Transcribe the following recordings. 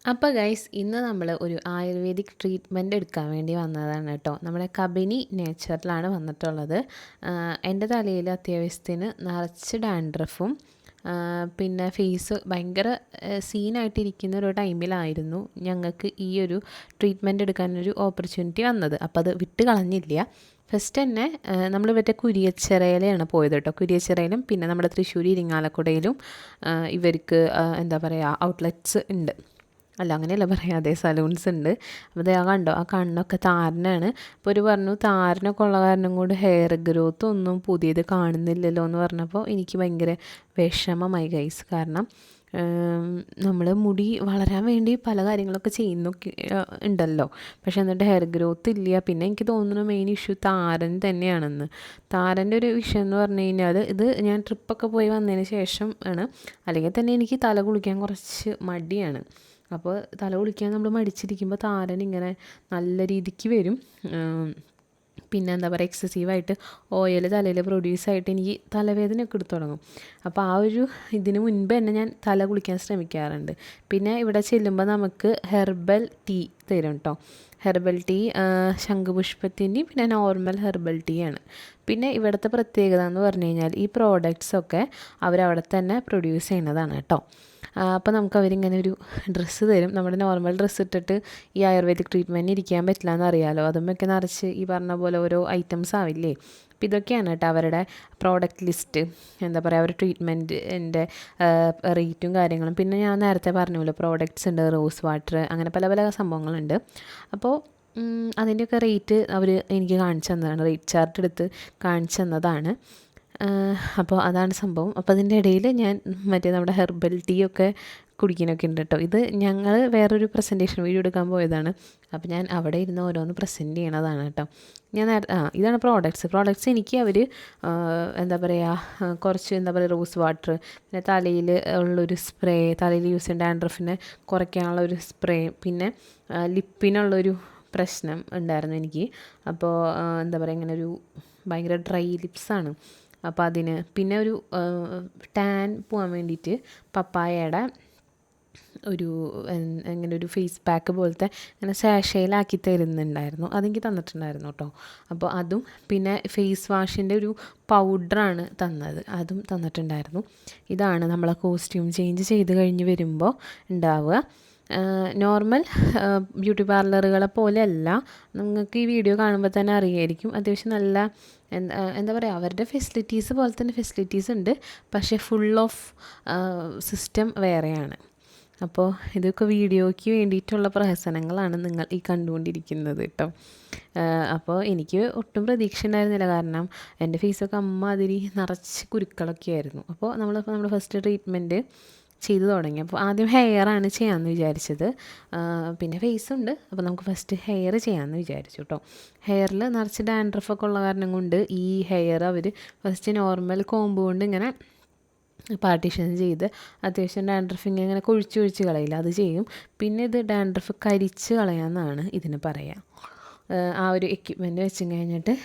അപ്പോൾ ഗൈസ് ഇന്ന് നമ്മൾ ഒരു ആയുർവേദിക് ട്രീറ്റ്മെൻറ്റ് എടുക്കാൻ വേണ്ടി വന്നതാണ് കേട്ടോ. നമ്മുടെ കബിനി നേച്ചറിലാണ് വന്നിട്ടുള്ളത്. എൻ്റെ തലയിൽ അത്യാവശ്യത്തിന് നിറച്ച് ഡാൻഡ്രഫും പിന്നെ ഫേസ് ഭയങ്കര സീനായിട്ടിരിക്കുന്ന ഒരു ടൈമിലായിരുന്നു ഞങ്ങൾക്ക് ഈ ഒരു ട്രീറ്റ്മെൻറ്റ് എടുക്കാനൊരു ഓപ്പർച്യൂണിറ്റി വന്നത്. അപ്പോൾ അത് വിട്ട് കളഞ്ഞില്ല. ഫസ്റ്റ് തന്നെ നമ്മൾ മറ്റേ കുരിയച്ചിറയിലാണ് പോയത് കേട്ടോ. കുരിയച്ചിറയിലും പിന്നെ നമ്മുടെ തൃശ്ശൂർ ഇരിങ്ങാലക്കുടയിലും ഇവർക്ക് എന്താ പറയുക ഔട്ട്ലെറ്റ്സ് ഉണ്ട്. അല്ല അങ്ങനെയല്ല പറയാം, അതേ സലൂൺസ് ഉണ്ട്. അപ്പോൾ അത് കണ്ടോ, ആ കണ്ണൊക്കെ താരനാണ്. അപ്പോൾ ഒരു പറഞ്ഞു താരനൊക്കെ ഉള്ള കാരണം കൊണ്ട് ഹെയർ ഗ്രോത്ത് ഒന്നും പുതിയത് കാണുന്നില്ലല്ലോ എന്ന് പറഞ്ഞപ്പോൾ എനിക്ക് ഭയങ്കര വിഷമമായി ഗൈസ്. കാരണം നമ്മൾ മുടി വളരാൻ വേണ്ടി പല കാര്യങ്ങളൊക്കെ ചെയ്യുന്നൊക്കെ ഉണ്ടല്ലോ, പക്ഷെ എന്നിട്ട് ഹെയർ ഗ്രോത്ത് ഇല്ല. പിന്നെ എനിക്ക് തോന്നുന്നു മെയിൻ ഇഷ്യൂ താരൻ തന്നെയാണെന്ന്. താരൻ്റെ ഒരു വിഷയം എന്ന് പറഞ്ഞു കഴിഞ്ഞാൽ ഇത് ഞാൻ ട്രിപ്പൊക്കെ പോയി വന്നതിന് ശേഷം ആണ്. അല്ലെങ്കിൽ തന്നെ എനിക്ക് തല കുളിക്കാൻ കുറച്ച് മടിയാണ്. അപ്പോൾ തല കുളിക്കാൻ നമ്മൾ മടിച്ചിരിക്കുമ്പോൾ താരൻ ഇങ്ങനെ നല്ല രീതിക്ക് വരും. പിന്നെ എന്താ പറയുക, എക്സസീവായിട്ട് ഓയിൽ തലയിൽ പ്രൊഡ്യൂസായിട്ട് എനിക്ക് തലവേദനയൊക്കെ എടുത്തു തുടങ്ങും. അപ്പോൾ ആ ഒരു ഇതിന് മുൻപ് തന്നെ ഞാൻ തല കുളിക്കാൻ ശ്രമിക്കാറുണ്ട്. പിന്നെ ഇവിടെ ചെല്ലുമ്പോൾ നമുക്ക് ഹെർബൽ ടീ തരും കേട്ടോ. ഹെർബൽ ടീ ശംഖുപുഷ്പത്തിൻ്റെയും പിന്നെ നോർമൽ ഹെർബൽ ടീ ആണ്. പിന്നെ ഇവിടുത്തെ പ്രത്യേകത എന്ന് പറഞ്ഞു കഴിഞ്ഞാൽ ഈ പ്രോഡക്റ്റ്സൊക്കെ അവരവിടെ തന്നെ പ്രൊഡ്യൂസ് ചെയ്യുന്നതാണ് കേട്ടോ. അപ്പോൾ നമുക്ക് അവരിങ്ങനെ ഒരു ഡ്രസ്സ് തരും. നമ്മുടെ നോർമൽ ഡ്രസ്സ് ഇട്ടിട്ട് ഈ ആയുർവേദിക് ട്രീറ്റ്മെൻറ്റ് ഇരിക്കാൻ പറ്റില്ല എന്നറിയാമല്ലോ. അതുമൊക്കെ നിറച്ച് ഈ പറഞ്ഞ പോലെ ഓരോ ഐറ്റംസ് ആവില്ലേ. അപ്പോൾ ഇതൊക്കെയാണ് കേട്ടോ അവരുടെ പ്രോഡക്റ്റ് ലിസ്റ്റ്. എന്താ പറയുക, അവരുടെ ട്രീറ്റ്മെൻറ്റിൻ്റെ റേറ്റും കാര്യങ്ങളും. പിന്നെ ഞാൻ നേരത്തെ പറഞ്ഞല്ലോ പ്രോഡക്റ്റ്സ് ഉണ്ട്, റോസ് വാട്ടർ, അങ്ങനെ പല പല സംഭവങ്ങളുണ്ട്. അപ്പോൾ അതിൻ്റെയൊക്കെ റേറ്റ് അവർ എനിക്ക് കാണിച്ചു തന്നതാണ്, റേറ്റ് ചാർട്ട് എടുത്ത് കാണിച്ചു തന്നതാണ്. അപ്പോൾ അതാണ് സംഭവം. അപ്പോൾ അതിൻ്റെ ഇടയിൽ ഞാൻ മറ്റേ നമ്മുടെ ഹെർബൽ ടീ ഒക്കെ കുടിക്കാനൊക്കെ ഉണ്ട് കേട്ടോ. ഇത് ഞങ്ങൾ വേറൊരു പ്രസൻറ്റേഷൻ വീഡിയോ എടുക്കാൻ പോയതാണ്. അപ്പോൾ ഞാൻ അവിടെ ഇരുന്ന് ഓരോന്ന് പ്രസൻറ്റ് ചെയ്യണതാണ് കേട്ടോ. ഞാൻ ഇതാണ് പ്രോഡക്റ്റ്സ് എനിക്ക് അവർ എന്താ പറയുക കുറച്ച് എന്താ പറയുക റോസ് വാട്ടർ, പിന്നെ തലയിൽ ഉള്ളൊരു സ്പ്രേ, തലയിൽ യൂസ് ചെയ്യുന്ന ഡാൻഡ്രഫിനെ കുറയ്ക്കാനുള്ള ഒരു സ്പ്രേ, പിന്നെ ലിപ്പിനുള്ളൊരു പ്രശ്നം ഉണ്ടായിരുന്നു എനിക്ക്. അപ്പോൾ എന്താ പറയുക ഇങ്ങനെ ഒരു ഭയങ്കര ഡ്രൈ ലിപ്സാണ്. അപ്പോൾ അതിന് പിന്നെ ഒരു ടാൻ പോകാൻ വേണ്ടിയിട്ട് പപ്പായയുടെ ഒരു ഇങ്ങനെ ഒരു ഫേസ് പാക്ക് പോലത്തെ ഇങ്ങനെ സാഷയിലാക്കി തരുന്നുണ്ടായിരുന്നു. അതെനിക്ക് തന്നിട്ടുണ്ടായിരുന്നു കേട്ടോ. അപ്പോൾ അതും പിന്നെ ഫേസ് വാഷിൻ്റെ ഒരു പൗഡറാണ് തന്നത്, അതും തന്നിട്ടുണ്ടായിരുന്നു. ഇതാണ് നമ്മളെ കോസ്റ്റ്യൂം ചേഞ്ച് ചെയ്ത് കഴിഞ്ഞ് വരുമ്പോൾ ഉണ്ടാവുക. നോർമൽ ബ്യൂട്ടി പോലെ അല്ല. നിങ്ങൾക്ക് ഈ വീഡിയോ കാണുമ്പോൾ തന്നെ അറിയായിരിക്കും. അത്യാവശ്യം നല്ല എന്താ പറയുക അവരുടെ ഫെസിലിറ്റീസ് പോലെ തന്നെ ഫെസിലിറ്റീസ് ഉണ്ട്, പക്ഷേ ഫുൾ ഓഫ് സിസ്റ്റം വേറെയാണ്. അപ്പോൾ ഇതൊക്കെ വീഡിയോയ്ക്ക് വേണ്ടിയിട്ടുള്ള പ്രഹസനങ്ങളാണ് നിങ്ങൾ ഈ കണ്ടുകൊണ്ടിരിക്കുന്നത് കേട്ടോ. അപ്പോൾ എനിക്ക് ഒട്ടും പ്രതീക്ഷ ഉണ്ടായിരുന്നില്ല, കാരണം എൻ്റെ ഫേസൊക്കെ അമ്മാതിരി നിറച്ച് കുരുക്കളൊക്കെ ആയിരുന്നു. അപ്പോൾ നമ്മുടെ ഫസ്റ്റ് ട്രീറ്റ്മെൻറ്റ് ചെയ്തു തുടങ്ങി. അപ്പോൾ ആദ്യം ഹെയറാണ് ചെയ്യാമെന്ന് വിചാരിച്ചത്, പിന്നെ ഫേസുണ്ട്. അപ്പോൾ നമുക്ക് ഫസ്റ്റ് ഹെയർ ചെയ്യാമെന്ന് വിചാരിച്ചു കേട്ടോ. ഹെയറിൽ നിറച്ച് ഡാൻഡ്രഫൊക്കെ ഉള്ള കാരണം കൊണ്ട് ഈ ഹെയർ അവർ ഫസ്റ്റ് നോർമൽ കോമ്പ് കൊണ്ട് ഇങ്ങനെ പാർട്ടീഷൻ ചെയ്ത് അത്യാവശ്യം ഡാൻഡ്രഫ് ഇങ്ങനെ കൊഴിച്ച് കളയില്ല, അത് ചെയ്യും. പിന്നെ ഇത് ഡാൻഡ്രഫ് കരിച്ച് കളയാമെന്നാണ് ഇതിന് പറയുക. ആ ഒരു എക്യുപ്മെൻറ്റ് വെച്ച് കഴിഞ്ഞിട്ട്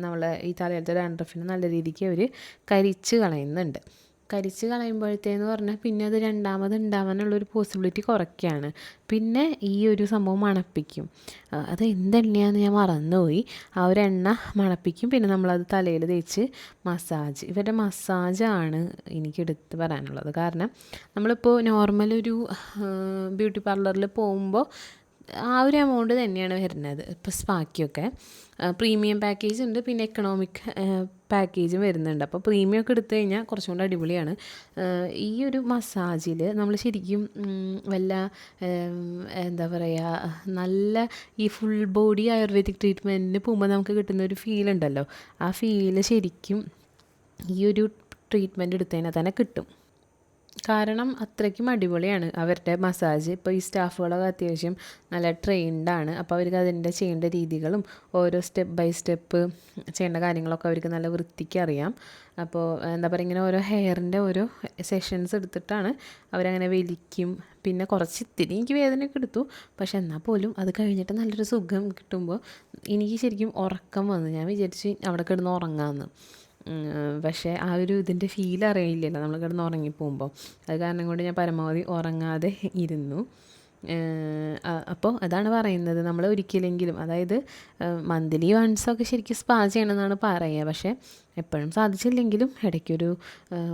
നമ്മൾ ഈ തലയിലത്തെ ഡാൻഡ്രഫിന് നല്ല രീതിക്ക് അവർ കരിച്ച് കളയുന്നുണ്ട്. കരിച്ച് കളയുമ്പോഴത്തേന്ന് പറഞ്ഞാൽ പിന്നെ അത് രണ്ടാമത് ഉണ്ടാവാനുള്ളൊരു പോസിബിലിറ്റി കുറയ്ക്കുകയാണ്. പിന്നെ ഈ ഒരു സംഭവം മണപ്പിക്കും. അത് എന്തെണ്ണയാന്ന് ഞാൻ മറന്നുപോയി. ആ ഒരു എണ്ണ മണപ്പിക്കും. പിന്നെ നമ്മളത് തലയിൽ തേച്ച് മസാജ്, ഇവരുടെ മസാജാണ് എനിക്ക് എടുത്ത് പറയാനുള്ളത്. കാരണം നമ്മളിപ്പോൾ നോർമൽ ഒരു ബ്യൂട്ടി പാർലറിൽ പോകുമ്പോൾ ആ ഒരു എമൗണ്ട് തന്നെയാണ് വരുന്നത്. ഇപ്പോൾ സ്പാക്കിയൊക്കെ പ്രീമിയം പാക്കേജ് ഉണ്ട്, പിന്നെ എക്കണോമിക് പാക്കേജും വരുന്നുണ്ട്. അപ്പോൾ പ്രീമിയം ഒക്കെ എടുത്തു കഴിഞ്ഞാൽ കുറച്ചും കൂടെ അടിപൊളിയാണ്. ഈ ഒരു മസാജിൽ നമ്മൾ ശരിക്കും വല്ല എന്താ പറയുക നല്ല ഈ ഫുൾ ബോഡി ആയുർവേദിക് ട്രീറ്റ്മെൻറ്റിന് പോകുമ്പോൾ നമുക്ക് കിട്ടുന്ന ഒരു ഫീൽ ഉണ്ടല്ലോ, ആ ഫീല് ശരിക്കും ഈ ഒരു ട്രീറ്റ്മെൻറ്റ് എടുത്തതിനാൽ തന്നെ കിട്ടും. കാരണം അത്രയ്ക്കും അടിപൊളിയാണ് അവരുടെ മസാജ്. ഇപ്പോൾ ഈ സ്റ്റാഫുകളൊക്കെ അത്യാവശ്യം നല്ല ട്രെയിൻഡാണ്. അപ്പോൾ അവർക്ക് അതിൻ്റെ ചെയ്യേണ്ട രീതികളും ഓരോ സ്റ്റെപ്പ് ബൈ സ്റ്റെപ്പ് ചെയ്യേണ്ട കാര്യങ്ങളൊക്കെ അവർക്ക് നല്ല വൃത്തിക്ക് അറിയാം. അപ്പോൾ എന്താ പറയുക ഇങ്ങനെ ഓരോ ഹെയറിൻ്റെ ഓരോ സെഷൻസ് എടുത്തിട്ടാണ് അവരങ്ങനെ വലിക്കും. പിന്നെ കുറച്ച് ഇത്തിരി എനിക്ക് വേദനയൊക്കെ എടുത്തു, പക്ഷെ എന്നാൽ പോലും അത് കഴിഞ്ഞിട്ട് നല്ലൊരു സുഖം കിട്ടുമ്പോൾ എനിക്ക് ശരിക്കും ഉറക്കം വന്നു. ഞാൻ വിചാരിച്ച് അവിടെ കിടന്ന് ഉറങ്ങാമെന്ന്. പക്ഷേ ആ ഒരു ഇതിൻ്റെ ഫീൽ അറിയില്ലല്ലോ നമ്മൾ കിടന്ന് ഉറങ്ങിപ്പോകുമ്പോൾ. അത് കാരണം കൊണ്ട് ഞാൻ പരമാവധി ഉറങ്ങാതെ ഇരുന്നു. അപ്പോൾ അതാണ് പറയുന്നത്, നമ്മൾ ഒരിക്കലെങ്കിലും, അതായത് മന്ത്ലി വൺസൊക്കെ ശരിക്കും സ്പാ ചെയ്യണമെന്നാണ് പറയുക. പക്ഷേ എപ്പോഴും സാധിച്ചില്ലെങ്കിലും ഇടയ്ക്കൊരു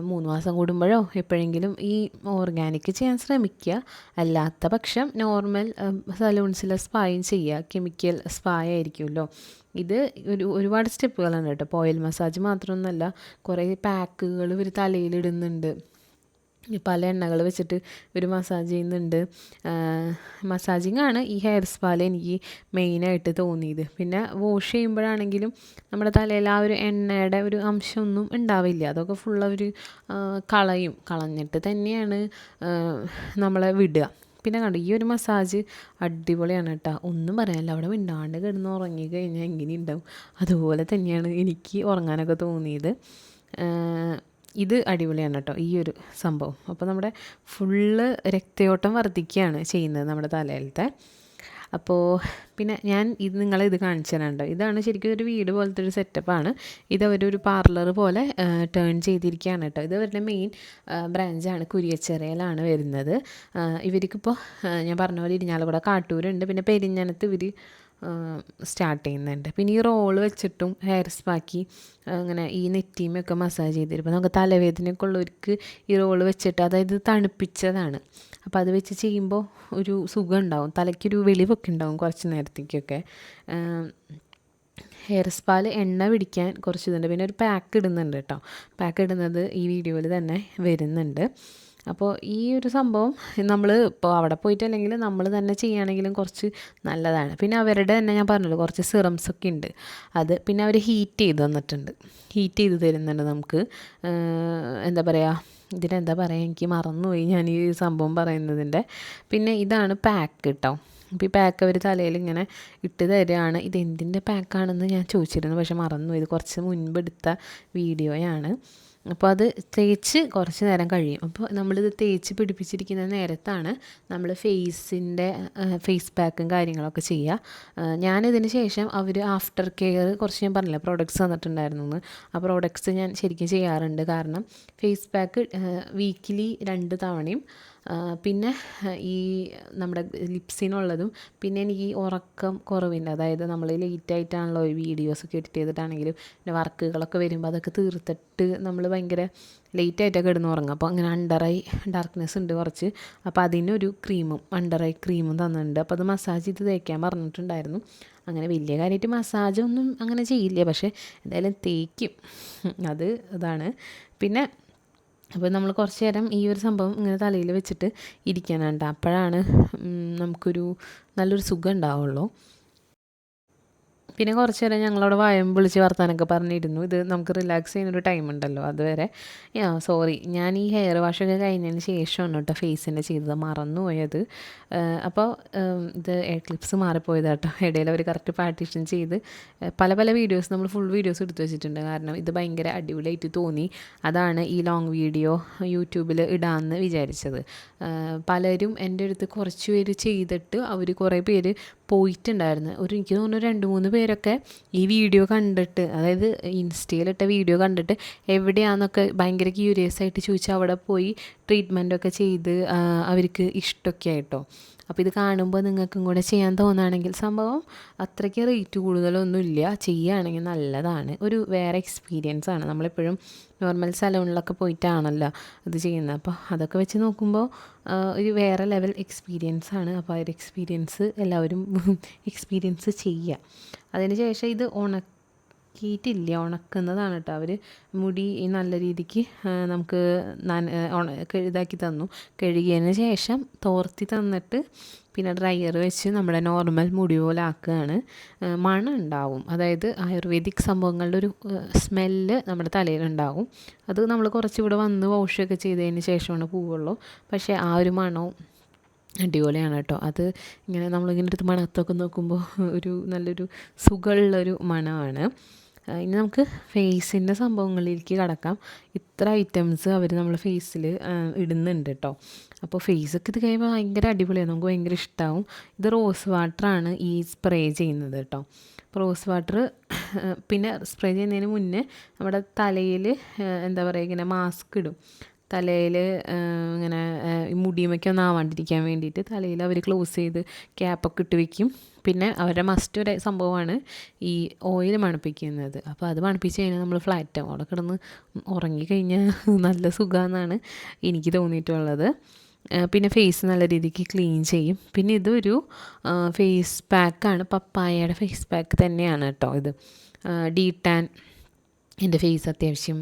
3 മാസം കൂടുമ്പോഴോ എപ്പോഴെങ്കിലും ഈ ഓർഗാനിക് ചെയ്യാൻ ശ്രമിക്കുക. അല്ലാത്ത പക്ഷം നോർമൽ സലൂൺസിലെ സ്പായും ചെയ്യുക. കെമിക്കൽ സ്പാ ആയിരിക്കുമല്ലോ. ഇത് ഒരുപാട് സ്റ്റെപ്പുകളുണ്ട് കേട്ടോ. ഓയിൽ മസാജ് മാത്രമൊന്നുമല്ല, കുറേ പാക്കുകൾ ഇവർ തലയിലിടുന്നുണ്ട്. പല എണ്ണകൾ വെച്ചിട്ട് ഒരു മസാജ് ചെയ്യുന്നുണ്ട്. മസാജിങ് ആണ് ഈ ഹെയർ സ്പായിൽ എനിക്ക് മെയിനായിട്ട് തോന്നിയത്. പിന്നെ വാഷ് ചെയ്യുമ്പോഴാണെങ്കിലും നമ്മുടെ തലയിൽ ആ ഒരു എണ്ണയുടെ ഒരു അംശമൊന്നും ഉണ്ടാവില്ല. അതൊക്കെ ഫുൾ അവർ കളഞ്ഞിട്ട് തന്നെയാണ് നമ്മളെ വിടുക. പിന്നെ കണ്ടു, ഈ ഒരു മസാജ് അടിപൊളിയാണ് കേട്ടോ, ഒന്നും പറയാനില്ല. അവിടെ മിണ്ടാണ്ട് കിടന്ന് ഉറങ്ങി കഴിഞ്ഞാൽ എങ്ങനെ ഉണ്ടാവും, അതുപോലെ തന്നെയാണ് എനിക്ക് ഉറങ്ങാനൊക്കെ തോന്നിയത്. ഇത് അടിപൊളിയാണ് കേട്ടോ ഈ ഒരു സംഭവം. അപ്പോൾ നമ്മുടെ ഫുള്ള് രക്തയോട്ടം വർദ്ധിക്കുകയാണ് ചെയ്യുന്നത് നമ്മുടെ തലയിലത്തെ. അപ്പോൾ പിന്നെ ഞാൻ നിങ്ങളിത് കാണിച്ചു തരാനുണ്ടോ. ഇതാണ് ശരിക്കും ഒരു വീട് പോലത്തെ ഒരു സെറ്റപ്പാണ്. ഇതവരൊരു പാർലർ പോലെ ടേൺ ചെയ്തിരിക്കുകയാണ് കേട്ടോ. ഇത് അവരുടെ മെയിൻ ബ്രാഞ്ചാണ്, കുരിയച്ചിറയിലാണ് വരുന്നത്. ഇവർക്കിപ്പോൾ ഞാൻ പറഞ്ഞ പോലെ ഇരിഞ്ഞാലക്കുട, കാട്ടൂരുണ്ട്, പിന്നെ പെരിഞ്ഞനത്ത് ഇവർ സ്റ്റാർട്ട് ചെയ്യുന്നുണ്ട്. പിന്നെ ഈ റോള് വെച്ചിട്ടും ഹെയർ സ്പാക്കി അങ്ങനെ ഈ നെറ്റീമൊക്കെ മസാജ് ചെയ്തിരുമ്പോൾ നമുക്ക് തലവേദനയൊക്കെ ഉള്ളവർക്ക് ഈ റോള് വെച്ചിട്ട്, അതായത് തണുപ്പിച്ചതാണ്, അപ്പോൾ അത് വെച്ച് ചെയ്യുമ്പോൾ ഒരു സുഖം ഉണ്ടാവും, തലയ്ക്കൊരു വെളിവൊക്കെ ഉണ്ടാവും കുറച്ച് നേരത്തേക്കൊക്കെ. ഹെയർ സ്പായിൽ എണ്ണ പിടിക്കാൻ കുറച്ച് ഇതുണ്ട്. പിന്നെ ഒരു പാക്ക് ഇടുന്നുണ്ട് കേട്ടോ. പാക്ക് ഇടുന്നത് ഈ വീഡിയോയിൽ തന്നെ വരുന്നുണ്ട്. അപ്പോൾ ഈ ഒരു സംഭവം നമ്മൾ ഇപ്പോൾ അവിടെ പോയിട്ടല്ലെങ്കിൽ നമ്മൾ തന്നെ ചെയ്യുകയാണെങ്കിലും കുറച്ച് നല്ലതാണ്. പിന്നെ അവരുടെ തന്നെ ഞാൻ പറഞ്ഞല്ലോ കുറച്ച് സിറംസൊക്കെ ഉണ്ട്. അത് പിന്നെ അവർ ഹീറ്റ് ചെയ്ത് തന്നിട്ടുണ്ട്, ഹീറ്റ് ചെയ്ത് തരുന്നുണ്ട് നമുക്ക്. എന്താ പറയുക, ഇതിനെന്താ പറയുക, എനിക്ക് മറന്നുപോയി ഞാൻ ഈ സംഭവം പറയുന്നതിൻ്റെ. പിന്നെ ഇതാണ് പാക്ക് കേട്ടോ. അപ്പോൾ ഈ പാക്ക് അവർ തലയിൽ ഇങ്ങനെ ഇട്ട് തരികയാണ്. ഇത് എന്തിൻ്റെ പാക്കാണെന്ന് ഞാൻ ചോദിച്ചിരുന്നു, പക്ഷെ മറന്നുപോയി. ഇത് കുറച്ച് മുൻപ് എടുത്ത വീഡിയോയാണ്. അപ്പോൾ അത് തേച്ച് കുറച്ച് നേരം കഴിയും. അപ്പോൾ നമ്മളിത് തേച്ച് പിടിപ്പിച്ചിരിക്കുന്ന നേരത്താണ് നമ്മൾ ഫേസ് പാക്കും കാര്യങ്ങളൊക്കെ ചെയ്യുക. ഞാനിതിന് ശേഷം അവർ ആഫ്റ്റർ കെയർ കുറച്ച്, ഞാൻ പറഞ്ഞില്ല പ്രോഡക്റ്റ്സ് തന്നിട്ടുണ്ടായിരുന്നു എന്ന്, ആ പ്രോഡക്റ്റ്സ് ഞാൻ ശരിക്കും ചെയ്യാറുണ്ട്. കാരണം ഫേസ് പാക്ക് വീക്കിലി 2 തവണയും, പിന്നെ ഈ നമ്മുടെ ലിപ്സിനുള്ളതും, പിന്നെ എനിക്ക് ഈ ഉറക്കം കുറവില്ല. അതായത് നമ്മൾ ലേറ്റായിട്ടാണല്ലോ ഈ വീഡിയോസൊക്കെ എഡിറ്റ് ചെയ്തിട്ടാണെങ്കിലും പിന്നെ വർക്കുകളൊക്കെ വരുമ്പോൾ അതൊക്കെ തീർത്തിട്ട് നമ്മൾ ഭയങ്കര ലേറ്റായിട്ടൊക്കെ കിടന്ന് ഉറങ്ങും. അപ്പോൾ അങ്ങനെ അണ്ടർ ഐ ഡാർക്ക്നെസ് ഉണ്ട് കുറച്ച്. അപ്പോൾ അതിനൊരു ക്രീമും അണ്ടർ ഐ ക്രീമും തന്നിട്ടുണ്ട്. അപ്പോൾ അത് മസാജ് ചെയ്ത് തേക്കാൻ പറഞ്ഞിട്ടുണ്ടായിരുന്നു. അങ്ങനെ വലിയ കാര്യമായിട്ട് മസാജൊന്നും അങ്ങനെ ചെയ്യില്ല, പക്ഷേ എന്തായാലും തേക്കും, ഇതാണ്. പിന്നെ അപ്പോൾ നമ്മൾ കുറച്ച് നേരം ഈ ഒരു സംഭവം ഇങ്ങനെ തലയിൽ വെച്ചിട്ട് ഇരിക്കാനുണ്ട്. അപ്പോഴാണ് നമുക്കൊരു നല്ലൊരു സുഖം ഉണ്ടാവുള്ളൂ. പിന്നെ കുറച്ച് നേരം ഞങ്ങളവിടെ വായം വിളിച്ച് വർത്താനൊക്കെ പറഞ്ഞിരുന്നു. ഇത് നമുക്ക് റിലാക്സ് ചെയ്യുന്നൊരു ടൈം ഉണ്ടല്ലോ, അതുവരെ. സോറി, ഞാൻ ഈ ഹെയർ വാഷൊക്കെ കഴിഞ്ഞതിന് ശേഷമാണ് കേട്ടോ ഫേസിൻ്റെ ചെയ്തത്, മറന്നുപോയത്. അപ്പോൾ ഇത് ക്ലിപ്സ് മാറിപ്പോയത് കേട്ടോ. ഇടയിൽ അവർ കറക്റ്റ് പാർട്ടീഷൻ ചെയ്ത് പല പല വീഡിയോസ്, നമ്മൾ ഫുൾ വീഡിയോസ് എടുത്ത് വെച്ചിട്ടുണ്ട്. കാരണം ഇത് ഭയങ്കര അടിപൊളിയായിട്ട് തോന്നി, അതാണ് ഈ ലോങ് വീഡിയോ യൂട്യൂബിൽ ഇടാമെന്ന് വിചാരിച്ചത്. പലരും എൻ്റെ അടുത്ത് കുറച്ച് പേര് ചെയ്തിട്ട് അവർ കുറേ പേര് പോയിട്ടുണ്ടായിരുന്നു. എനിക്ക് തോന്നുന്നു 2-3 പേരൊക്കെ ഈ വീഡിയോ കണ്ടിട്ട്, അതായത് ഇൻസ്റ്റയിലിട്ട വീഡിയോ കണ്ടിട്ട് എവിടെയാണെന്നൊക്കെ ഭയങ്കര ക്യൂരിയസ് ആയിട്ട് ചോദിച്ചാൽ അവിടെ പോയി ട്രീറ്റ്മെൻറ്റൊക്കെ ചെയ്ത് അവർക്ക് ഇഷ്ടമൊക്കെ ആയിട്ടോ. അപ്പോൾ ഇത് കാണുമ്പോൾ നിങ്ങൾക്കും കൂടെ ചെയ്യാൻ തോന്നുകയാണെങ്കിൽ, സംഭവം അത്രയ്ക്ക് റേറ്റ് കൂടുതലൊന്നുമില്ല, ചെയ്യുകയാണെങ്കിൽ നല്ലതാണ്. ഒരു വേറെ എക്സ്പീരിയൻസ് ആണ്. നമ്മളെപ്പോഴും നോർമൽ സലൂണിലൊക്കെ പോയിട്ടാണല്ലോ ഇത് ചെയ്യുന്നത്. അപ്പോൾ അതൊക്കെ വെച്ച് നോക്കുമ്പോൾ ഒരു വേറെ ലെവൽ എക്സ്പീരിയൻസ് ആണ്. അപ്പോൾ ആ ഒരു എക്സ്പീരിയൻസ് എല്ലാവരും എക്സ്പീരിയൻസ് ചെയ്യുക. അതിന് ശേഷം ഇത് ഉണക്കുന്നതാണ് കേട്ടോ. അവർ മുടി നല്ല രീതിക്ക് നമുക്ക് ഇതാക്കി തന്നു. കഴുകിയതിന് ശേഷം തോർത്തി തന്നിട്ട് പിന്നെ ഡ്രയർ വെച്ച് നമ്മുടെ നോർമൽ മുടി പോലെ ആക്കുകയാണ്. മണം ഉണ്ടാവും, അതായത് ആയുർവേദിക് സംഭവങ്ങളുടെ ഒരു സ്മെല്ല് നമ്മുടെ തലയിലുണ്ടാവും. അത് നമ്മൾ കുറച്ചിവിടെ വന്ന് വാഷൊക്കെ ചെയ്തതിന് ശേഷമാണ് പോവുള്ളൂ. പക്ഷേ ആ ഒരു മണവും അടിപൊളിയാണ് കേട്ടോ. അത് ഇങ്ങനെ നമ്മളിങ്ങനെ എടുത്ത് മണത്തൊക്കെ നോക്കുമ്പോൾ ഒരു നല്ലൊരു സുഖമുള്ളൊരു മണമാണ്. ഇനി നമുക്ക് ഫേസിൻ്റെ സംഭവങ്ങളിലേക്ക് കടക്കാം. ഇത്ര ഐറ്റംസ് അവർ നമ്മൾ ഫേസിൽ ഇടുന്നുണ്ട് കേട്ടോ. അപ്പോൾ ഫേസൊക്കെ ഇത് കഴിയുമ്പോൾ ഭയങ്കര അടിപൊളിയാണ്, നമുക്ക് ഭയങ്കര ഇഷ്ടമാവും. ഇത് റോസ് വാട്ടറാണ് ഈ സ്പ്രേ ചെയ്യുന്നത് കേട്ടോ. റോസ് വാട്ടർ പിന്നെ സ്പ്രേ ചെയ്യുന്നതിന് മുന്നേ നമ്മുടെ തലയിൽ എന്താ പറയുക, ഇങ്ങനെ മാസ്ക് ഇടും. തലയിൽ ഇങ്ങനെ ഈ മുടിയുമൊക്കെ ഒന്നും ആവാണ്ടിരിക്കാൻ വേണ്ടിയിട്ട് തലയിൽ അവർ ക്ലോസ് ചെയ്ത് ക്യാപ്പൊക്കെ ഇട്ട് വെക്കും. പിന്നെ അവരുടെ മസ്റ്റ് ഒരു സംഭവമാണ് ഈ ഓയിൽ മണപ്പിക്കുന്നത്. അപ്പോൾ അത് മണപ്പിച്ച് കഴിഞ്ഞാൽ നമ്മൾ ഫ്ലാറ്റാവും. അവിടെ കിടന്ന് ഉറങ്ങിക്കഴിഞ്ഞാൽ നല്ല സുഖമെന്നാണ് എനിക്ക് തോന്നിയിട്ടുള്ളത്. പിന്നെ ഫേസ് നല്ല രീതിക്ക് ക്ലീൻ ചെയ്യും. പിന്നെ ഇതൊരു ഫേസ് പാക്കാണ്, പപ്പായയുടെ ഫേസ് പാക്ക് തന്നെയാണ് കേട്ടോ ഇത്. ഡീടാൻ, എൻ്റെ ഫേസ് അത്യാവശ്യം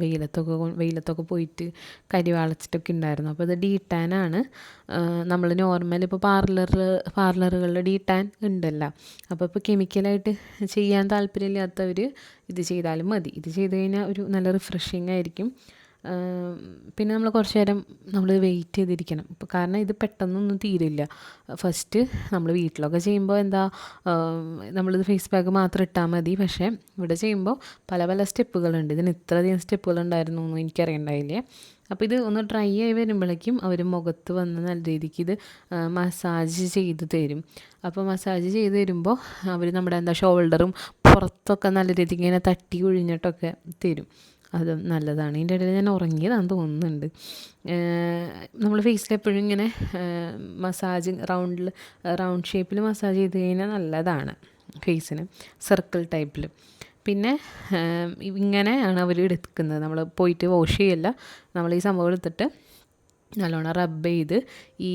വെയിലത്തൊക്കെ പോയിട്ട് കരിവാളിച്ചിട്ടൊക്കെ ഉണ്ടായിരുന്നു. അപ്പോൾ ഇത് ഡീടാനാണ്. നമ്മൾ നോർമൽ ഇപ്പോൾ പാർലറുകളിൽ ഡീടാൻ ഉണ്ടല്ലോ. അപ്പോൾ ഇപ്പോൾ കെമിക്കലായിട്ട് ചെയ്യാൻ താല്പര്യമില്ലാത്തവർ ഇത് ചെയ്താലും മതി. ഇത് ചെയ്ത് കഴിഞ്ഞാൽ ഒരു നല്ല റിഫ്രഷിങ് ആയിരിക്കും. പിന്നെ നമ്മൾ കുറച്ച് നേരം നമ്മൾ വെയിറ്റ് ചെയ്തിരിക്കണം. ഇപ്പോൾ കാരണം ഇത് പെട്ടെന്നൊന്നും തീരില്ല. ഫസ്റ്റ് നമ്മൾ വീട്ടിലൊക്കെ ചെയ്യുമ്പോൾ നമ്മളിത് ഫേസ് പാക്ക് മാത്രം ഇട്ടാൽ മതി. പക്ഷേ ഇവിടെ ചെയ്യുമ്പോൾ പല പല സ്റ്റെപ്പുകളുണ്ട്. ഇതിന് ഇത്രയധികം സ്റ്റെപ്പുകളുണ്ടായിരുന്നു എന്ന് എനിക്കറിയണ്ടായില്ലേ. അപ്പോൾ ഇത് ഒന്ന് ഡ്രൈ ആയി വരുമ്പോഴേക്കും അവർ മുഖത്ത് വന്ന് നല്ല രീതിക്ക് ഇത് മസാജ് ചെയ്ത് തരും. അപ്പോൾ മസാജ് ചെയ്ത് തരുമ്പോൾ അവർ നമ്മുടെ ഷോൾഡറും പുറത്തൊക്കെ നല്ല രീതിക്ക് ഇങ്ങനെ തട്ടി ഒഴിഞ്ഞിട്ടൊക്കെ തരും. അത് നല്ലതാണ്. ഇതിൻ്റെ ഇടയിൽ ഞാൻ ഉറങ്ങിയതാണെന്ന് തോന്നുന്നുണ്ട്. നമ്മൾ ഫേസിൽ എപ്പോഴും ഇങ്ങനെ റൗണ്ട് ഷേപ്പിൽ മസാജ് ചെയ്ത് കഴിഞ്ഞാൽ നല്ലതാണ് ഫേസിന്, സർക്കിൾ ടൈപ്പിൽ. പിന്നെ ഇങ്ങനെയാണ് അവർ എടുക്കുന്നത്. നമ്മൾ പോയിട്ട് വാഷ് ചെയ്യല്ല. നമ്മൾ ഈ സംഭവം എടുത്തിട്ട് നല്ലോണം റബ്ബ് ചെയ്ത് ഈ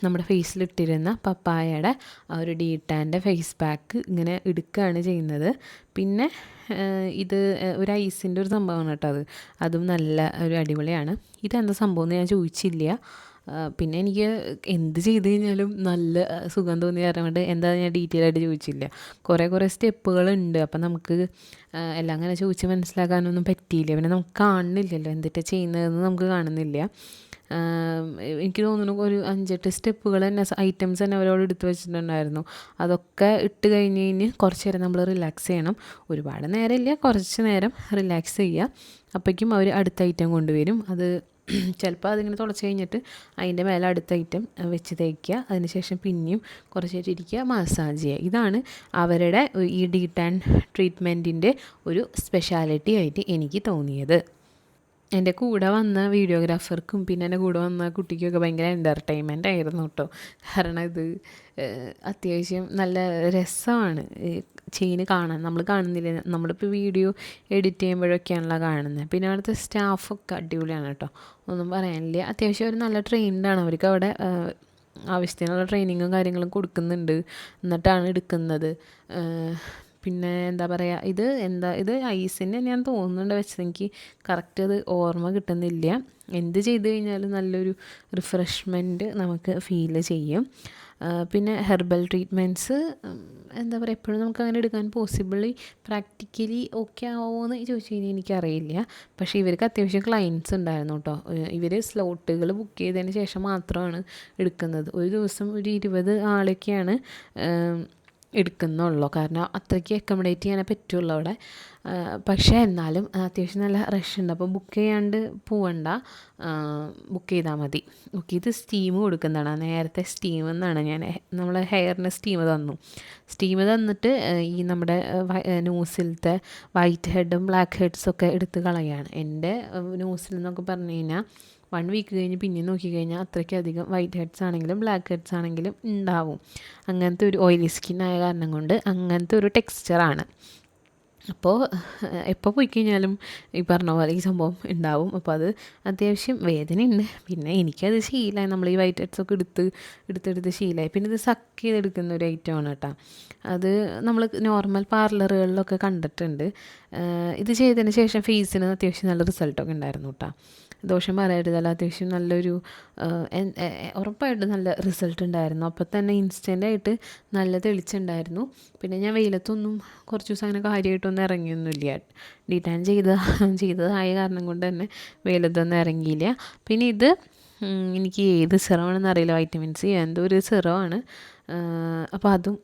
നമ്മുടെ ഫേസിലിട്ടിരുന്ന പപ്പായയുടെ ആ ഒരു ഡീടാൻ്റെ ഫേസ് പാക്ക് ഇങ്ങനെ എടുക്കുകയാണ് ചെയ്യുന്നത്. പിന്നെ ഇത് ഒരു ഐസിൻ്റെ ഒരു സംഭവമാണ് കേട്ടോ അതും നല്ല ഒരു അടിപൊളിയാണ്. ഇതെന്താ സംഭവം എന്ന് ഞാൻ ചോദിച്ചില്ല. പിന്നെ എനിക്ക് എന്ത് ചെയ്ത് കഴിഞ്ഞാലും നല്ല സുഖം തോന്നി കാരണം കൊണ്ട് എന്താ ഞാൻ ഡീറ്റെയിൽ ആയിട്ട് ചോദിച്ചില്ല. കുറേ സ്റ്റെപ്പുകളുണ്ട്. അപ്പം നമുക്ക് എല്ലാം അങ്ങനെ ചോദിച്ച് മനസ്സിലാക്കാനൊന്നും പറ്റിയില്ല. പിന്നെ നമുക്ക് കാണുന്നില്ലല്ലോ എന്തിട്ടാണ് ചെയ്യുന്നതെന്ന് നമുക്ക് കാണുന്നില്ല. എനിക്ക് തോന്നുന്നു ഒരു 5-8 സ്റ്റെപ്പുകൾ തന്നെ ഐറ്റംസ് തന്നെ അവരോട് എടുത്ത് വെച്ചിട്ടുണ്ടായിരുന്നു. അതൊക്കെ ഇട്ട് കഴിഞ്ഞ് കുറച്ച് നേരം നമ്മൾ റിലാക്സ് ചെയ്യണം. ഒരുപാട് നേരമില്ല, കുറച്ച് നേരം റിലാക്സ് ചെയ്യുക. അപ്പോഴേക്കും അവർ അടുത്ത ഐറ്റം കൊണ്ടുവരും. അത് ചിലപ്പോൾ അതിങ്ങനെ തുളച്ച് കഴിഞ്ഞിട്ട് അതിൻ്റെ മേലെ അടുത്ത ഐറ്റം വെച്ച് തേക്കുക. അതിനുശേഷം പിന്നെയും കുറച്ച് നേരം ഇരിക്കുക, മസാജ് ചെയ്യുക. ഇതാണ് അവരുടെ ഈ ഡീടാൻ ട്രീറ്റ്മെൻറ്റിൻ്റെ ഒരു സ്പെഷ്യാലിറ്റി ആയിട്ട് എനിക്ക് തോന്നിയത്. എൻ്റെ കൂടെ വന്ന വീഡിയോഗ്രാഫർക്കും പിന്നെ എൻ്റെ കൂടെ വന്ന കുട്ടിക്കൊക്കെ ഭയങ്കര എൻ്റർടൈൻമെൻ്റ് ആയിരുന്നു കേട്ടോ. കാരണം ഇത് അത്യാവശ്യം നല്ല രസമാണ് ചെയിന് കാണാൻ. നമ്മൾ കാണുന്നില്ല, നമ്മളിപ്പോൾ വീഡിയോ എഡിറ്റ് ചെയ്യുമ്പോഴൊക്കെയാണല്ലോ കാണുന്നത്. പിന്നെ അവിടുത്തെ സ്റ്റാഫൊക്കെ അടിപൊളിയാണ് കേട്ടോ, ഒന്നും പറയാനില്ല. അത്യാവശ്യം ഒരു നല്ല ട്രെയിൻഡാണ്. അവർക്ക് അവിടെ ആവശ്യത്തിനുള്ള ട്രെയിനിങ്ങും കാര്യങ്ങളും കൊടുക്കുന്നുണ്ട്, എന്നിട്ടാണ് എടുക്കുന്നത്. പിന്നെ എന്താ പറയുക, ഇത് ഐസിൻ്റെ ഞാൻ തോന്നുന്നുണ്ട് വെച്ചത്. എനിക്ക് കറക്റ്റ് അത് ഓർമ്മ കിട്ടുന്നില്ല. എന്ത് ചെയ്ത് കഴിഞ്ഞാലും നല്ലൊരു റിഫ്രഷ്മെൻറ്റ് നമുക്ക് ഫീൽ ചെയ്യും. പിന്നെ ഹെർബൽ ട്രീറ്റ്മെൻറ്റ്സ് എന്താ പറയുക, എപ്പോഴും നമുക്ക് അങ്ങനെ എടുക്കാൻ പ്രാക്ടിക്കലി ഓക്കെ ആവുമോ എന്ന് ചോദിച്ചു കഴിഞ്ഞാൽ എനിക്കറിയില്ല. പക്ഷേ ഇവർക്ക് അത്യാവശ്യം ക്ലയൻറ്റ്സ് ഉണ്ടായിരുന്നു കേട്ടോ. ഇവർ സ്ലോട്ടുകൾ ബുക്ക് ചെയ്തതിന് ശേഷം മാത്രമാണ് എടുക്കുന്നത്. ഒരു ദിവസം ഒരു 20 ആളൊക്കെയാണ് എടുക്കുന്നുള്ളൂ. കാരണം അത്രയ്ക്ക് അക്കോമഡേറ്റ് ചെയ്യാനേ പറ്റുള്ളൂ അവിടെ. പക്ഷേ എന്നാലും അത്യാവശ്യം നല്ല റഷ് ഉണ്ട്. അപ്പോൾ ബുക്ക് ചെയ്യാണ്ട് പോവണ്ട, ബുക്ക് ചെയ്താൽ മതി. ബുക്ക് ചെയ്ത് സ്റ്റീം കൊടുക്കുന്നതാണ്. നേരത്തെ സ്റ്റീം എന്നാണ് നമ്മളെ ഹെയറിന് സ്റ്റീം തന്നിട്ട് ഈ നമ്മുടെ നോസിലത്തെ വൈറ്റ് ഹെഡും ബ്ലാക്ക് ഹെഡ്സൊക്കെ എടുത്ത് കളയാണ്. എൻ്റെ നോസിൽ എന്നൊക്കെ പറഞ്ഞു കഴിഞ്ഞാൽ 1 വീക്ക് കഴിഞ്ഞ് പിന്നെ നോക്കിക്കഴിഞ്ഞാൽ അത്രയ്ക്കധികം വൈറ്റ് ഹെഡ്സ് ആണെങ്കിലും ബ്ലാക്ക് ഹെഡ്സ് ആണെങ്കിലും ഉണ്ടാവും. അങ്ങനത്തെ ഒരു ഓയിലി സ്കിൻ ആയ കാരണം കൊണ്ട് അങ്ങനത്തെ ഒരു ടെക്സ്ചറാണ്. അപ്പോൾ എപ്പോൾ പോയി കഴിഞ്ഞാലും ഈ പറഞ്ഞ പോലെ ഈ സംഭവം ഉണ്ടാവും. അപ്പോൾ അത് അത്യാവശ്യം വേദനയുണ്ട്. പിന്നെ എനിക്കത് ശീലമായി. നമ്മൾ ഈ വൈറ്റ് ഹെഡ്സൊക്കെ എടുത്തെടുത്ത് ശീലമായി. പിന്നെ ഇത് സക്ക് ചെയ്തെടുക്കുന്ന ഒരു ഐറ്റമാണ് കേട്ടോ. അത് നമ്മൾ നോർമൽ പാർലറുകളിലൊക്കെ കണ്ടിട്ടുണ്ട്. ഇത് ചെയ്തതിന് ശേഷം ഫേസിന് അത്യാവശ്യം നല്ല റിസൾട്ടൊക്കെ ഉണ്ടായിരുന്നു കേട്ടോ. ദോഷം പറയരുതല്ല, അത്യാവശ്യം നല്ലൊരു ഉറപ്പായിട്ടും നല്ല റിസൾട്ട് ഉണ്ടായിരുന്നു. അപ്പോൾ തന്നെ ഇൻസ്റ്റൻ്റായിട്ട് നല്ല തെളിച്ചുണ്ടായിരുന്നു. പിന്നെ ഞാൻ വെയിലത്തൊന്നും കുറച്ച് ദിവസം അങ്ങനെ കാര്യമായിട്ടൊന്നും ഇറങ്ങിയൊന്നുമില്ല. ഡീടാൻ ചെയ്തതായ കാരണം കൊണ്ട് തന്നെ വെയിലത്തൊന്നും ഇറങ്ങിയില്ല. പിന്നെ ഇത് എനിക്ക് ഏത് സിറമാണെന്ന് അറിയില്ല, വൈറ്റമിൻ സി എന്തോ ഒരു സിറമാണ്. അപ്പോൾ അതും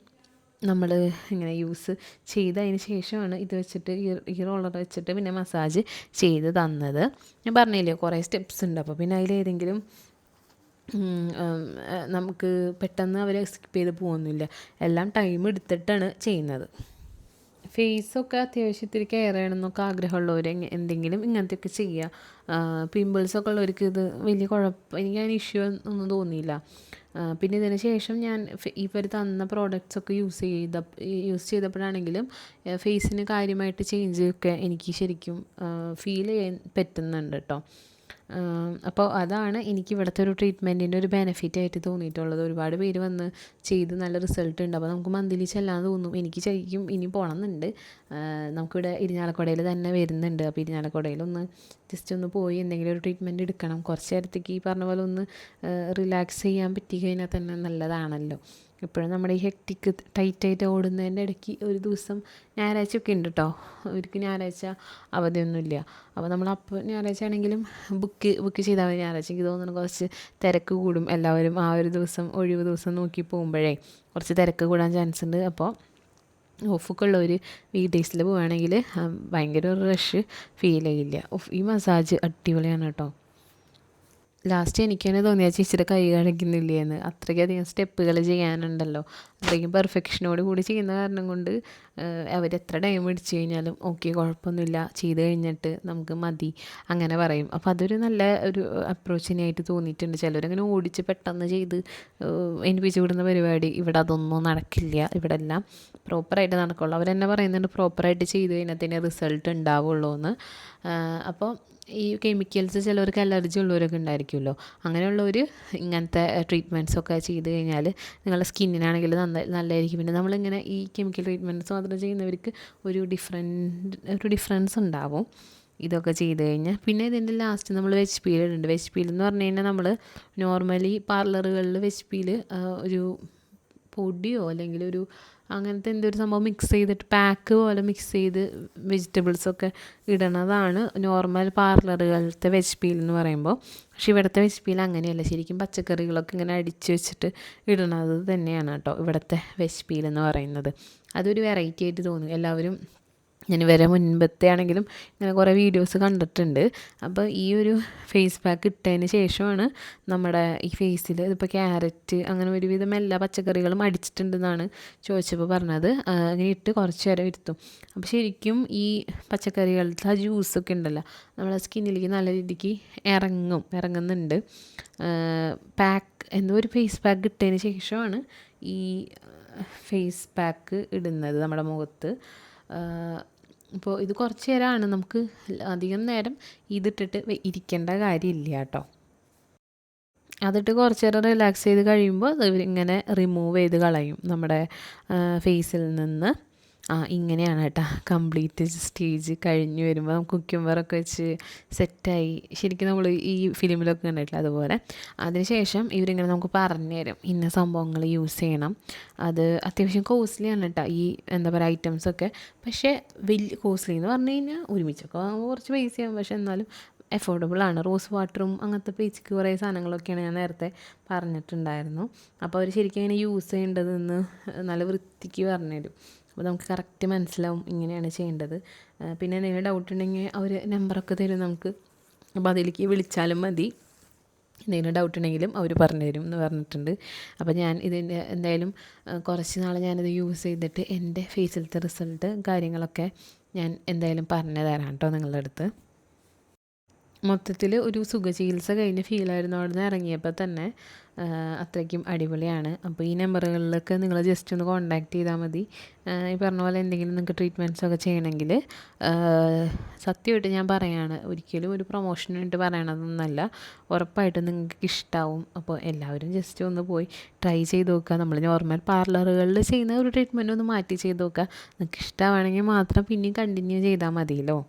നമ്മൾ ഇങ്ങനെ യൂസ് ചെയ്തതിന് ശേഷമാണ് ഇത് വെച്ചിട്ട് ഈ റോളർ വെച്ചിട്ട് പിന്നെ മസാജ് ചെയ്ത് തന്നത്. ഞാൻ പറഞ്ഞില്ലേ കുറേ സ്റ്റെപ്സ് ഉണ്ട്. അപ്പോൾ പിന്നെ അതിലേതെങ്കിലും നമുക്ക് പെട്ടെന്ന് അവർ സ്കിപ്പ് ചെയ്ത് പോകുന്നില്ല. എല്ലാം ടൈം എടുത്തിട്ടാണ് ചെയ്യുന്നത്. ഫേസൊക്കെ അത്യാവശ്യം ഇത്തിരി കെയർ ചെയ്യണമെന്നൊക്കെ ആഗ്രഹമുള്ളവർ എന്തെങ്കിലും ഇങ്ങനത്തെയൊക്കെ ചെയ്യുക. പിമ്പിൾസൊക്കെ ഉള്ളവർക്ക് ഇത് വലിയ കുഴപ്പം, എനിക്ക് അതിന് ഇഷ്യൂ ഒന്നും തോന്നിയില്ല. പിന്നെ ഇതിന് ശേഷം ഞാൻ ഇവർ തന്ന പ്രോഡക്റ്റ്സൊക്കെ യൂസ് ചെയ്തപ്പോഴാണെങ്കിലും ഫേസിന് കാര്യമായിട്ട് ചേഞ്ച് ഒക്കെ എനിക്ക് ശരിക്കും ഫീൽ ചെയ്യാൻ പറ്റുന്നുണ്ട് കേട്ടോ. അപ്പോൾ അതാണ് എനിക്ക് ഇവിടുത്തെ ഒരു ട്രീറ്റ്മെൻറ്റിൻ്റെ ഒരു ബെനിഫിറ്റ് ആയിട്ട് തോന്നിയിട്ടുള്ളത്. ഒരുപാട് പേര് വന്ന് ചെയ്ത് നല്ല റിസൾട്ട് ഉണ്ട്. അപ്പോൾ നമുക്ക് മന്ത്ലി ചെല്ലാൻ തോന്നും. എനിക്ക് ശരിക്കും ഇനി പോകണമെന്നുണ്ട്. നമുക്കിവിടെ ഇരിഞ്ഞാലക്കുടയിൽ തന്നെ വരുന്നുണ്ട്. അപ്പോൾ ഇരിഞ്ഞാലക്കുടയിലൊന്ന് ജസ്റ്റ് ഒന്ന് പോയി എന്തെങ്കിലും ഒരു ട്രീറ്റ്മെൻറ്റ് എടുക്കണം. കുറച്ച് നേരത്തേക്ക് ഈ പറഞ്ഞ പോലെ ഒന്ന് റിലാക്സ് ചെയ്യാൻ പറ്റി കഴിഞ്ഞാൽ തന്നെ നല്ലതാണല്ലോ. ഇപ്പോഴും നമ്മുടെ ഈ ഹെക്റ്റിക്ക് ടൈറ്റായിട്ട് ഓടുന്നതിൻ്റെ ഇടയ്ക്ക് ഒരു ദിവസം ഞായറാഴ്ചയൊക്കെ ഉണ്ട് കേട്ടോ. അവർക്ക് ഞായറാഴ്ച അവധിയൊന്നുമില്ല. അപ്പോൾ നമ്മളപ്പോൾ ഞായറാഴ്ച ആണെങ്കിലും ബുക്ക് ചെയ്താൽ മതി. ഞായറാഴ്ച എനിക്ക് തോന്നുന്നു കുറച്ച് തിരക്ക് കൂടും. എല്ലാവരും ആ ഒരു ദിവസം ഒഴിവ് ദിവസം നോക്കി പോകുമ്പോഴേ കുറച്ച് തിരക്ക് കൂടാൻ ചാൻസ് ഉണ്ട്. അപ്പോൾ ഓഫൊക്കെ ഉള്ളവർ വീക്ക് ഡേയ്സിൽ പോവുകയാണെങ്കിൽ ഭയങ്കര ഒരു റഷ് ഫീൽ ചെയ്യില്ല. ഈ മസാജ് അടിപൊളിയാണ് കേട്ടോ. ലാസ്റ്റ് എനിക്ക് തന്നെ തോന്നിയാ ചേച്ചിയുടെ കൈ കാണിക്കുന്നില്ലേ എന്ന്. അത്രയ്ക്കധികം സ്റ്റെപ്പുകൾ ചെയ്യാനുണ്ടല്ലോ. അത്രയ്ക്കും പെർഫെക്ഷനോട് കൂടി ചെയ്യുന്ന കാരണം കൊണ്ട് അവരെത്ര ടൈം പിടിച്ചു കഴിഞ്ഞാലും ഓക്കെ കുഴപ്പമൊന്നുമില്ല, ചെയ്ത് കഴിഞ്ഞിട്ട് നമുക്ക് മതി അങ്ങനെ പറയും. അപ്പോൾ അതൊരു നല്ല ഒരു അപ്രോച്ചിനായിട്ട് തോന്നിയിട്ടുണ്ട്. ചിലരങ്ങനെ ഓടിച്ച് പെട്ടെന്ന് ചെയ്ത് എനിപ്പിച്ച് വിടുന്ന പരിപാടി ഇവിടെ അതൊന്നും നടക്കില്ല. ഇവിടെ എല്ലാം പ്രോപ്പറായിട്ട് നടക്കുള്ളൂ. അവരെന്നെ പറയുന്നുണ്ട് പ്രോപ്പറായിട്ട് ചെയ്ത് കഴിഞ്ഞാൽ തന്നെ റിസൾട്ട് ഉണ്ടാവുള്ളൂ എന്ന്. അപ്പോൾ ഈ കെമിക്കൽസ് ചിലവർക്ക് അലർജി ഉള്ളവരൊക്കെ ഉണ്ടായിരിക്കുമല്ലോ. അങ്ങനെയുള്ളവർ ഇങ്ങനത്തെ ട്രീറ്റ്മെൻറ്റ്സൊക്കെ ചെയ്ത് കഴിഞ്ഞാൽ നിങ്ങളുടെ സ്കിന്നിനാണെങ്കിൽ നല്ലതായിരിക്കും. പിന്നെ നമ്മളിങ്ങനെ ഈ കെമിക്കൽ ട്രീറ്റ്മെൻറ്റ്സ് മാത്രം ചെയ്യുന്നവർക്ക് ഒരു ഡിഫറൻസ് ഉണ്ടാവും ഇതൊക്കെ ചെയ്ത് കഴിഞ്ഞാൽ. പിന്നെ ഇതിൻ്റെ ലാസ്റ്റ് നമ്മൾ വെജ് പീൽ ഇടുന്നുണ്ട്. വെജ് പീൽ എന്ന് പറഞ്ഞു കഴിഞ്ഞാൽ നമ്മൾ നോർമലി പാർലറുകളിൽ വെജ് പീൽ ഒരു പൊടിയോ അല്ലെങ്കിൽ ഒരു അങ്ങനത്തെ എന്തൊരു സംഭവം മിക്സ് ചെയ്തിട്ട് പാക്ക് പോലെ മിക്സ് ചെയ്ത് വെജിറ്റബിൾസൊക്കെ ഇടണതാണ് നോർമൽ പാർലറുകളിലത്തെ വെജ് പീൽ എന്ന് പറയുമ്പോൾ. പക്ഷേ ഇവിടുത്തെ വെജ് പീൽ അങ്ങനെയല്ല. ശരിക്കും പച്ചക്കറികളൊക്കെ ഇങ്ങനെ അടിച്ച് വെച്ചിട്ട് ഇടണത് തന്നെയാണ് കേട്ടോ ഇവിടുത്തെ വെജ് പീൽ എന്ന് പറയുന്നത്. അതൊരു വെറൈറ്റി ആയിട്ട് തോന്നും. എല്ലാവരും ഞാൻ വരെ മുൻപത്തെ ആണെങ്കിലും ഇങ്ങനെ കുറേ വീഡിയോസ് കണ്ടിട്ടുണ്ട്. അപ്പോൾ ഈ ഒരു ഫേസ് പാക്ക് ഇട്ടതിന് ശേഷമാണ് നമ്മുടെ ഈ ഫേസിൽ ഇതിപ്പോൾ ക്യാരറ്റ് അങ്ങനെ ഒരുവിധം എല്ലാ പച്ചക്കറികളും അടിച്ചിട്ടുണ്ടെന്നാണ് ചോദിച്ചപ്പോൾ പറഞ്ഞത്. അങ്ങനെ ഇട്ട് കുറച്ച് നേരം ഇരുത്തും. അപ്പോൾ ശരിക്കും ഈ പച്ചക്കറികളുടെ ആ ജ്യൂസൊക്കെ ഉണ്ടല്ലോ നമ്മുടെ സ്കിന്നിലേക്ക് നല്ല രീതിക്ക് ഇറങ്ങുന്നുണ്ട്. എന്തോ ഒരു ഫേസ് പാക്ക് ഇട്ടതിന് ശേഷമാണ് ഈ ഫേസ് പാക്ക് ഇടുന്നത് നമ്മുടെ മുഖത്ത്. അപ്പോൾ ഇത് കുറച്ച് നേരമാണ്, നമുക്ക് അധികം നേരം ഇതിട്ടിട്ട് ഇരിക്കേണ്ട കാര്യമില്ല കേട്ടോ. അതിട്ട് കുറച്ച് നേരം റിലാക്സ് ചെയ്ത് കഴിയുമ്പോൾ അത് ഇങ്ങനെ റിമൂവ് ചെയ്ത് കളയും നമ്മുടെ ഫേസിൽ നിന്ന്. ഇങ്ങനെയാണ് കേട്ടോ കംപ്ലീറ്റ് സ്റ്റേജ് കഴിഞ്ഞ് വരുമ്പോൾ നമുക്ക് കുക്കുംബറൊക്കെ വെച്ച് സെറ്റായി ശരിക്കും നമ്മൾ ഈ ഫിലിമിലൊക്കെ കണ്ടിട്ടില്ല അതുപോലെ. അതിനുശേഷം ഇവരിങ്ങനെ നമുക്ക് പറഞ്ഞു തരും ഇന്ന സംഭവങ്ങൾ യൂസ് ചെയ്യണം. അത് അത്യാവശ്യം കോസ്റ്റ്ലിയാണ് കേട്ടോ ഈ എന്താ പറയുക ഐറ്റംസൊക്കെ. പക്ഷേ വലിയ കോസ്റ്റ്ലി എന്ന് പറഞ്ഞു കഴിഞ്ഞാൽ ഒരുമിച്ചൊക്കെ വാങ്ങുമ്പോൾ കുറച്ച് പൈസയാകും. പക്ഷേ എന്നാലും എഫോർഡബിളാണ്. റോസ് വാട്ടറും അങ്ങനത്തെ പേച്ചിക്ക് കുറേ സാധനങ്ങളൊക്കെയാണ് ഞാൻ നേരത്തെ പറഞ്ഞിട്ടുണ്ടായിരുന്നു. അപ്പോൾ അവർ ശരിക്കും ഇങ്ങനെ യൂസ് ചെയ്യേണ്ടതെന്ന് നല്ല വൃത്തിക്ക് പറഞ്ഞുതരും. അപ്പോൾ നമുക്ക് കറക്റ്റ് മനസ്സിലാവും ഇങ്ങനെയാണ് ചെയ്യേണ്ടത്. പിന്നെ എന്തെങ്കിലും ഡൗട്ട് ഉണ്ടെങ്കിൽ അവർ നമ്പറൊക്കെ തരും നമുക്ക്. അപ്പോൾ അതിലേക്ക് വിളിച്ചാലും മതി. എന്തെങ്കിലും ഡൗട്ട് ഉണ്ടെങ്കിലും അവർ പറഞ്ഞു തരും എന്ന് പറഞ്ഞിട്ടുണ്ട്. അപ്പോൾ ഞാൻ ഇതിൻ്റെ എന്തായാലും കുറച്ച് നാൾ ഞാനിത് യൂസ് ചെയ്തിട്ട് എൻ്റെ ഫേസിലത്തെ റിസൾട്ട് കാര്യങ്ങളൊക്കെ ഞാൻ എന്തായാലും പറഞ്ഞു തരാം കേട്ടോ നിങ്ങളുടെ അടുത്ത്. മൊത്തത്തിൽ ഒരു സുഖചികിത്സ കഴിഞ്ഞ് ഫീലായിരുന്നു അവിടെ നിന്ന് ഇറങ്ങിയപ്പോൾ തന്നെ. അത്രയ്ക്കും അടിപൊളിയാണ്. അപ്പോൾ ഈ നമ്പറുകളിലൊക്കെ നിങ്ങൾ ജസ്റ്റ് ഒന്ന് കോൺടാക്റ്റ് ചെയ്താൽ മതി. ഈ പറഞ്ഞ പോലെ എന്തെങ്കിലും നിങ്ങൾക്ക് ട്രീറ്റ്മെൻറ്റ്സൊക്കെ ചെയ്യണമെങ്കിൽ. സത്യമായിട്ട് ഞാൻ പറയുകയാണ്, ഒരിക്കലും ഒരു പ്രൊമോഷനായിട്ട് പറയണതൊന്നുമല്ല. ഉറപ്പായിട്ടും നിങ്ങൾക്ക് ഇഷ്ടമാവും. അപ്പോൾ എല്ലാവരും ജസ്റ്റ് ഒന്ന് പോയി ട്രൈ ചെയ്ത് നോക്കുക. നമ്മൾ നോർമൽ പാർലറുകളിൽ ചെയ്യുന്ന ഒരു ട്രീറ്റ്മെൻറ്റ് ഒന്ന് മാറ്റി ചെയ്ത് നോക്കുക. നിങ്ങൾക്ക് ഇഷ്ടമാണെങ്കിൽ മാത്രം പിന്നെയും കണ്ടിന്യൂ ചെയ്താൽ മതിയല്ലോ.